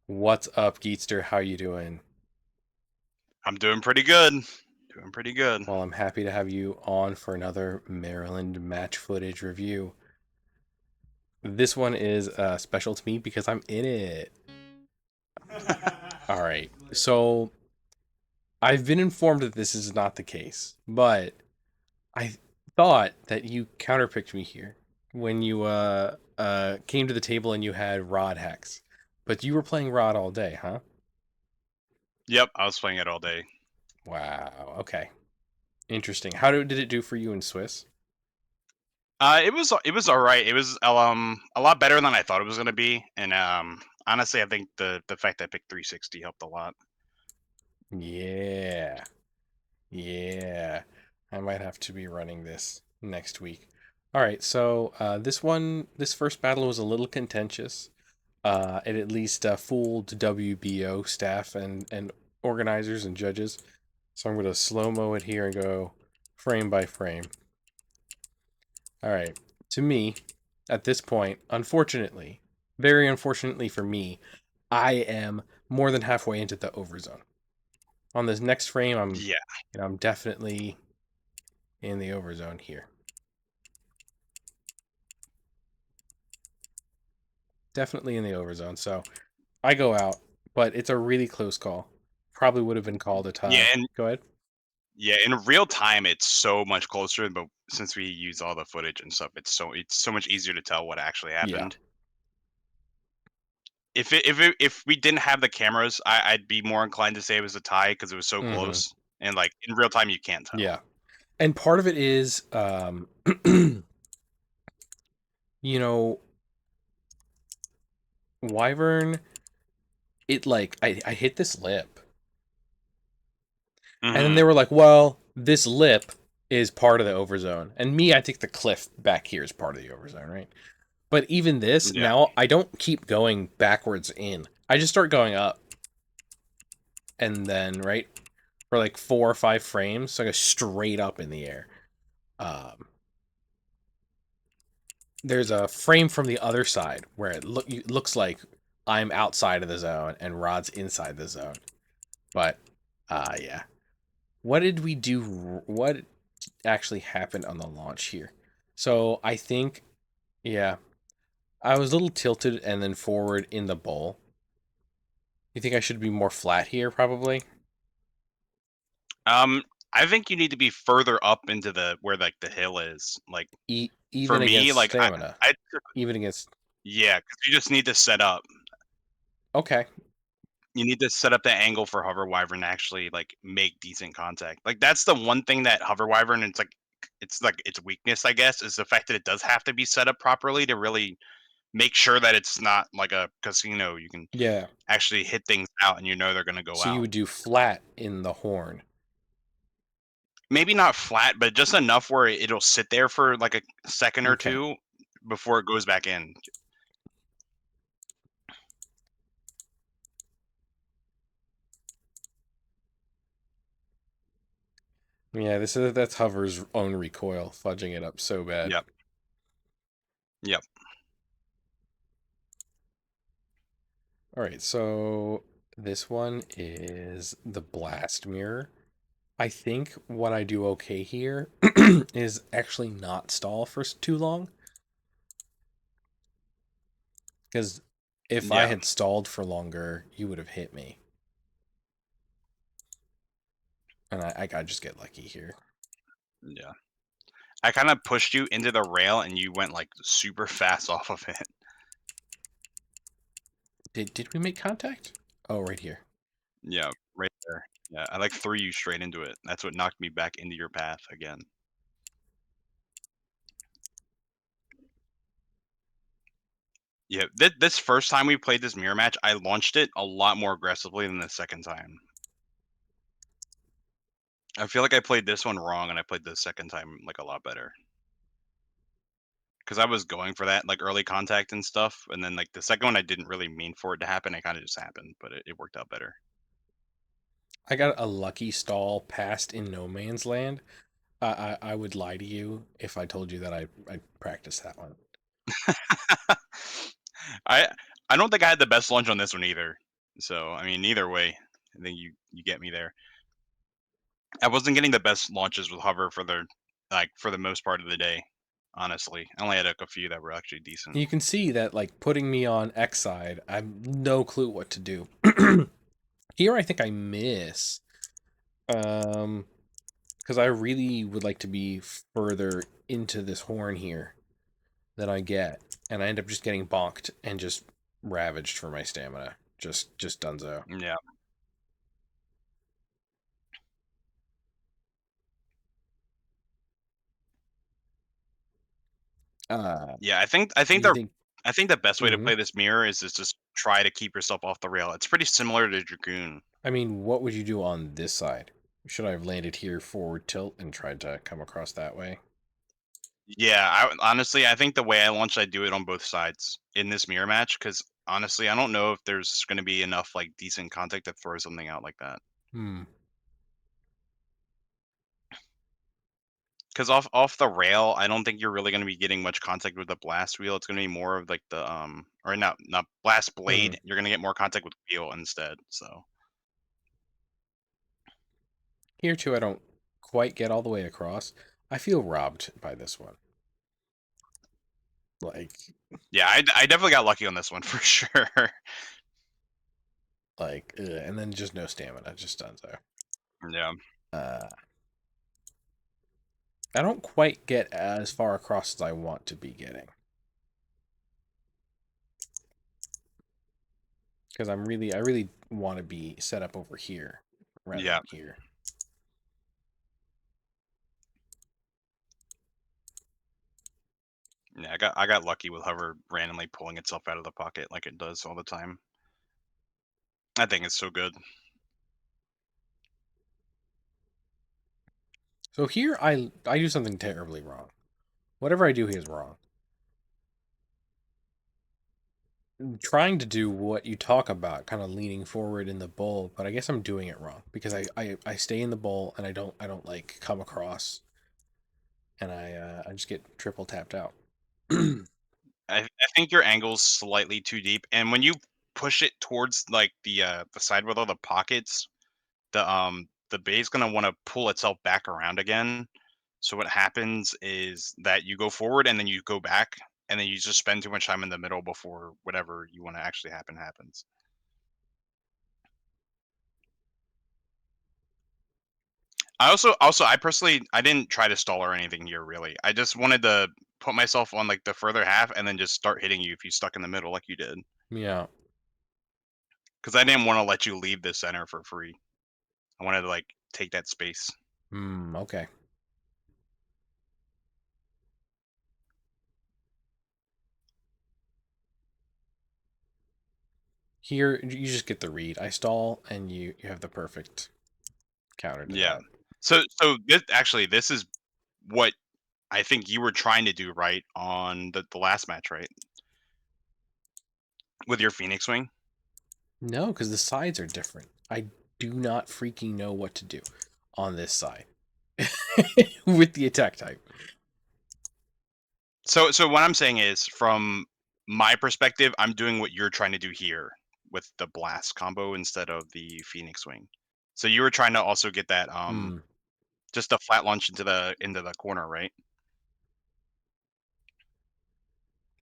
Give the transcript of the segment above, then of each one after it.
What's up, Geetster? How you doing? I'm doing pretty good. Doing pretty good. Well, I'm happy to have you on for another Maryland match footage review. This one is special to me because I'm in it. All right. So I've been informed that this is not the case, but I thought that you counterpicked me here when you came to the table and you had Rod hacks, but you were playing Rod all day, huh? Yep, I was playing it all day. Wow. Okay. Interesting. Did it do for you in Swiss? It was all right. It was a lot better than I thought it was gonna be, and honestly, I think the fact that I picked 360 helped a lot. Yeah. Yeah, I might have to be running this next week. All right, so this first battle was a little contentious. It at least fooled WBO staff and organizers and judges. So I'm going to slow mo it here and go frame by frame. All right, to me, at this point, unfortunately, very unfortunately for me, I am more than halfway into the overzone. On this next frame, Yeah, I'm definitely in the overzone here. Definitely in the overzone. So I go out, but it's a really close call. Probably would have been called a yeah, tie. and Go ahead. yeah, in real time, it's so much closer. But since we use all the footage and stuff, it's so much easier to tell what actually Yeah. happened. If we didn't have the cameras, I'd be more inclined to say it was a tie because it was so Mm-hmm. close. And like in real time, you can't tell. Yeah. And part of it is, you know, Wyvern. I hit this lip, and then they Hmm. were like, "Well, this lip is part of the overzone," and me, I think the cliff back here is part of the overzone, right? But even this, Yeah. now I don't keep going backwards in. I just start going up, and then right for like 4 or 5 frames, so I go straight up in the air. Um, there's a frame from the other side where looks like I'm outside of the zone and Rod's inside the zone. But yeah, what did we do? What actually happened on the launch here? So I think, yeah, I was a little tilted and then forward in the bowl. You think I should be more flat here, probably? Um, I think you need to be further up into the where like the hill is. Like for Even me, against like stamina, I even against. yeah, because you just need to set up. Okay, You need to set up the angle for hover wyvern to actually like make decent contact. Like that's the one thing that hover wyvern it's like its weakness, I guess, is the fact that it does have to be set up properly to really make sure that it's not like a casino. You can yeah. actually hit things out and you know they're gonna go So you out. would do flat in the horn. Maybe not flat, but just enough where it'll sit there for like a second or Okay. two before it goes back in. Yeah, that's Hover's own recoil, fudging it up so bad. Yep. Yep. All right, so this one is the blast mirror. I think what I do okay here is actually not stall for too long, because if I Yeah. had stalled for longer, you would have hit me, and I gotta just get lucky here. Yeah. I kind of pushed you into the rail and you went like super fast off of it. Did we make contact? Oh, right here. Yeah, right there. Yeah, I like threw you straight into it. That's what knocked me back into your path again. Yeah, this first time we played this mirror match, I launched it a lot more aggressively than the second time. I feel like I played this one wrong and I played the second time like a lot better. Because I was going for that like early contact and stuff, and then like the second one I didn't really mean for it to happen. It kind of just happened, but it worked out better. I got a lucky stall past in no man's land. I would lie to you if I told you that I practiced that one. I I don't think I had the best launch on this one either. So I mean, either way, I think you get me there. I wasn't getting the best launches with hover for the most part of the day. Honestly, I only had like a few that were actually decent. You can see that like putting me on X side, I have no clue what to do. Here I think I miss. Um because I really would like to be further into this horn here than I get. And I end up just getting bonked and just ravaged for my stamina. Just dunzo. Yeah, Uh yeah. I think you the think I think the best way to mhm. play this mirror is just try to keep yourself off the rail. It's pretty similar to Dragoon. I mean, what would you do on this side? Should I have landed here forward tilt and tried to come across that way? Yeah, honestly, I think the way I launched, I do it on both sides in this mirror match because honestly, I don't know if there's going to be enough like decent contact to throw something out like that. Hmm. Because off the rail, I don't think you're really going to be getting much contact with the blast wheel. It's going to be more of like the or not blast Hmm. blade. You're going to get more contact with wheel instead. So Here too, I don't quite get all the way across. I feel robbed by this one. Like, yeah, I definitely got lucky on this one for sure. and then just no stamina, just dunzo. Yeah, Uh, I don't quite get as far across as I want to be getting because I really want to be set up over here rather yeah, than here. yeah. I got lucky with hover randomly pulling itself out of the pocket like it does all the time. I think it's so good. So here I do something terribly wrong. Whatever I do here is wrong. Trying to do what you talk about, kind of leaning forward in the bowl, but I guess I'm doing it wrong because I stay in the bowl and I don't like come across and I just get triple tapped out. I think your angle's slightly too deep, and when you push it towards like the side with all the pockets, the bay's gonna want to pull itself back around again. So what happens is that you go forward and then you go back, and then you just spend too much time in the middle before whatever you want to actually happen happens. I personally I didn't try to stall or anything here really. I just wanted to put myself on like the further half and then just start hitting you if you stuck in the middle like you did. Yeah. Because I didn't want to let you leave the center for free. I wanted to like take that space. Hmm. Okay. Here you just get the read. I stall and you have the perfect counter to Yeah. that. So this is what I think you were trying to do right on the last match, right? With your Phoenix Wing. No, because the sides are different. I do not freaking know what to do on this side with the attack type. So what I'm saying is from my perspective, I'm doing what you're trying to do here with the blast combo instead of the Phoenix Wing. So you were trying to also get that Hmm. just a flat launch into the corner, right?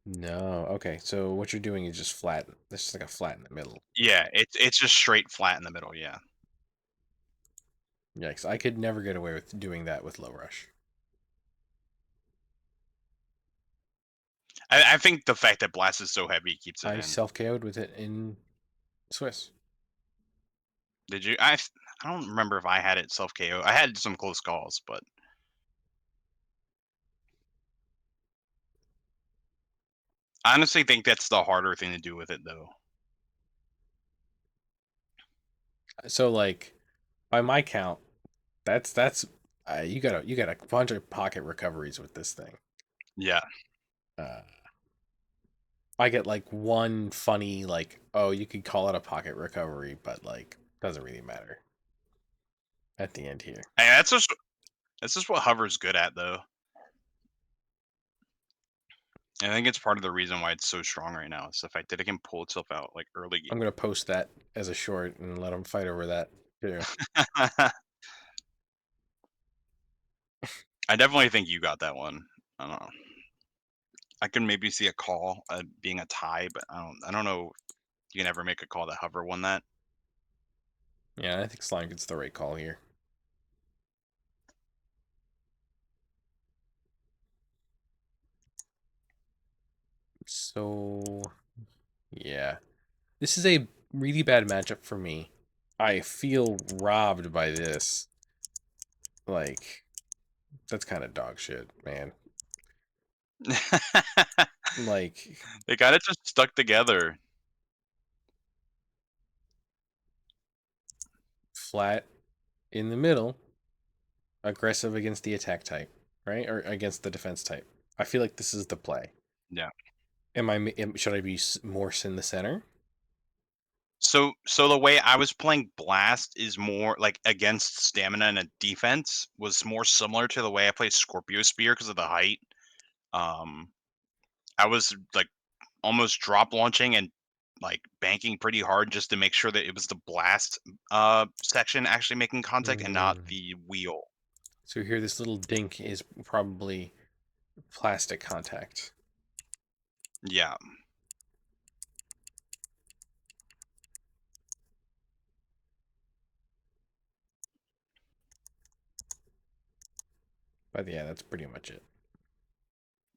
No. Okay. So what you're doing is just flat. This is like a flat in the middle. Yeah, it's just straight flat in the middle, yeah. Yikes! I could never get away with doing that with low rush. I think the fact that blast is so heavy keeps it I in. self KO'd with it in Swiss. Did you? I don't remember if I had it self KO. I had some close calls, but I honestly think that's the harder thing to do with it, though. So like by my count, that's you got a bunch of pocket recoveries with this thing. Yeah, Uh, I get like one funny like oh you could call it a pocket recovery, but like doesn't really matter at the end here. and that's just what hover's good at, though. I think it's part of the reason why it's so strong right now. It's the fact that it can pull itself out like early I'm gonna post that as a short and let them fight over that too. game. I definitely think you got that one. I don't know. I can maybe see a call being a tie, but I don't know if you can ever make a call that Hover won that. Yeah, I think Slime gets the right call here. So yeah, this is a really bad matchup for me. I feel robbed by this. Like, that's kind of dog shit, man. Like, They got it just stuck together. flat in the middle, aggressive against the attack type, right? Or against the defense type. I feel like this is the play. Yeah. Should I be more in the center? So the way I was playing Blast is more like against stamina and a defense was more similar to the way I play Scorpio Spear because of the height. Um, I was like almost drop launching and like banking pretty hard just to make sure that it was the blast section actually making contact and not Mm. the wheel. So here, this little dink is probably plastic contact. Yeah, But yeah, that's pretty much it.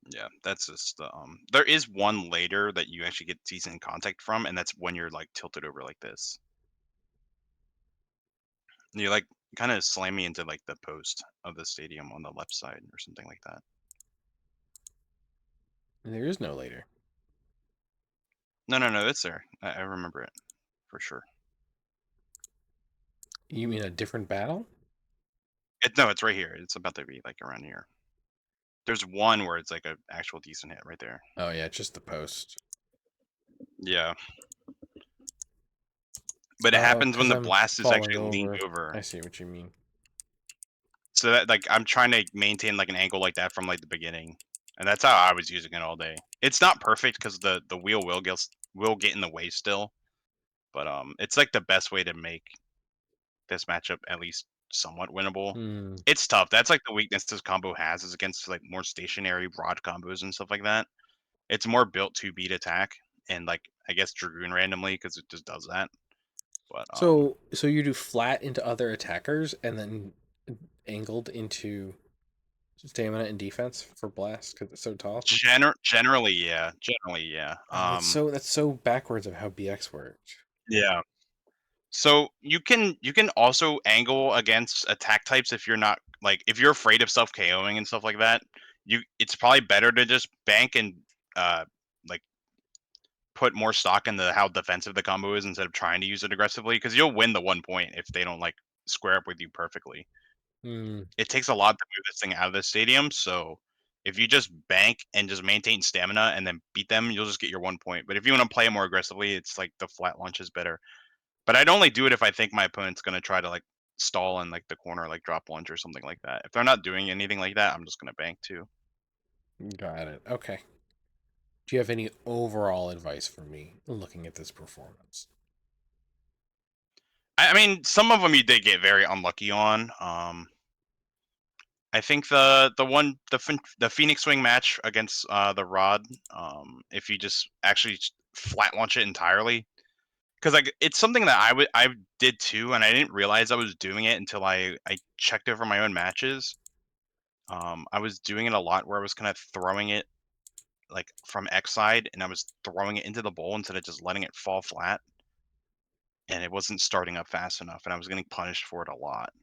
yeah, that's just there is one later that you actually get decent contact from, and that's when you're like tilted over like this. You like kind of slam me into like the post of the stadium on the left side or something like that. There is no later. No, no, no, it's there. I remember it for sure. You mean a different battle? No, it's right here. It's about to be like around here. There's one where it's like a actual decent hit right there. Oh yeah, just the post. Yeah, but it Oh, happens when because the I'm blast is falling actually leaned over. over. I see what you mean. So that like I'm trying to maintain like an angle like that from like the beginning, and that's how I was using it all day. It's not perfect because the wheel will get in the way still, but it's like the best way to make this matchup at least somewhat winnable. Hmm. It's tough. That's like the weakness this combo has is against like more stationary rod combos and stuff like that. It's more built to beat attack and like I guess Dragoon randomly because it just does that. But So you do flat into other attackers and then angled into stamina and defense for blast because it's so tall. generally yeah. Oh, that's so backwards of how BX worked. Yeah. So you can also angle against attack types if you're not like if you're afraid of self KOing and stuff like that. It's probably better to just bank and uh like put more stock into how defensive the combo is instead of trying to use it aggressively because you'll win the 1 point if they don't like square up with you perfectly. Hmm. It takes a lot to move this thing out of the stadium, so if you just bank and just maintain stamina and then beat them, you'll just get your 1 point. But if you want to play it more aggressively, it's like the flat launch is better. But I'd only do it if I think my opponent's gonna try to like stall in like the corner, like drop lunge or something like that. If they're not doing anything like that, I'm just gonna bank too. Got it. Okay. Do you have any overall advice for me looking at this performance? I mean, some of them you did get very unlucky on. I think the Phoenix Swing match against the Rod, if you just actually flat launch it entirely, because like it's something that I did too, and I didn't realize I was doing it until I checked over my own matches. I was doing it a lot where I was kind of throwing it like from X side, and I was throwing it into the bowl instead of just letting it fall flat, and it wasn't starting up fast enough, and I was getting punished for it a lot.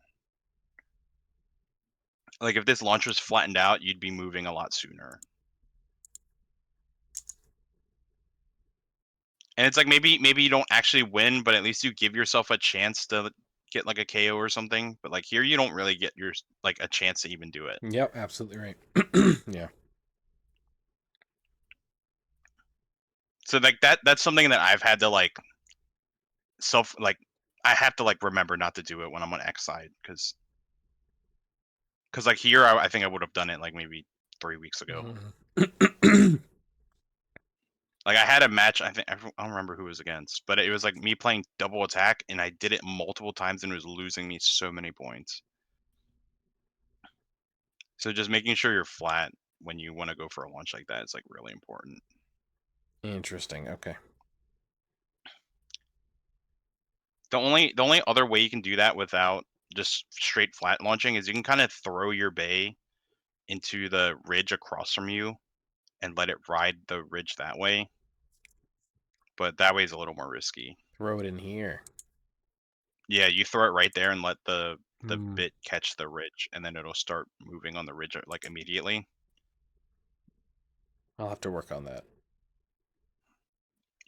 Like if this launch was flattened out, you'd be moving a lot sooner. And it's like maybe you don't actually win, but at least you give yourself a chance to get like a KO or something. But like here, you don't really get your like a chance to even do it. Yep, absolutely right. Yeah. So like that's something that I've had to like like I have to like remember not to do it when I'm on X side because like here I think I would have done it like maybe 3 weeks ago. Mhm. Like I had a match, I don't remember who it was against, but it was like me playing double attack, and I did it multiple times, and it was losing me so many points. So just making sure you're flat when you want to go for a launch like that is like really important. Interesting. Okay. The only other way you can do that without just straight flat launching is you can kind of throw your bay into the ridge across from you and let it ride the ridge that way. But that way is a little more risky. Throw it in here. Yeah, you throw it right there and let the Hmm. bit catch the ridge, and then it'll start moving on the ridge like immediately. I'll have to work on that.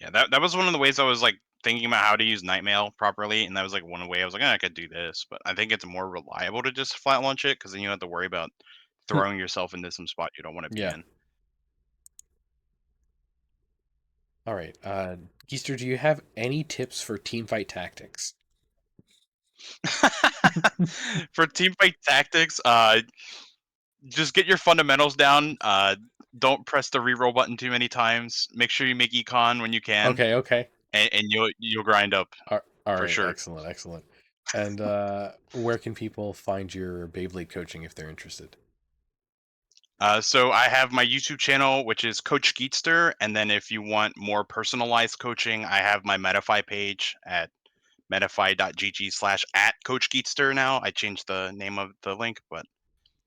Yeah, that was one of the ways I was like thinking about how to use night mail properly, and that was like one way I was like, I could do this, but I think it's more reliable to just flat launch it because then you don't have to worry about throwing yourself into some spot you don't want to be Yeah. in. All right. Geester, do you have any tips for team fight tactics? For team fight tactics, just get your fundamentals down. Don't press the reroll button too many times. Make sure you make econ when you can, Okay. Okay. and you'll grind up All for right. sure. Excellent. Excellent. And where can people find your Beyblade coaching if they're interested? So I have my YouTube channel, which is Coach Geetster, and then if you want more personalized coaching, I have my Medify page at medify.gg/at Coach Geetster now. I changed the name of the link, but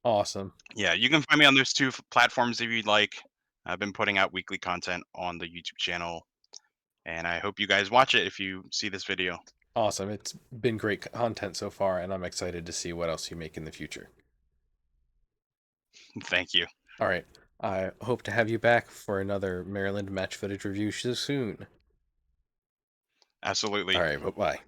Awesome. yeah, you can find me on those two platforms if you'd like. I've been putting out weekly content on the YouTube channel, and I hope you guys watch it if you see this video. Awesome. It's been great content so far, and I'm excited to see what else you make in the future. Thank you. All right. I hope to have you back for another Maryland match footage review soon. All Absolutely. right. Bye bye.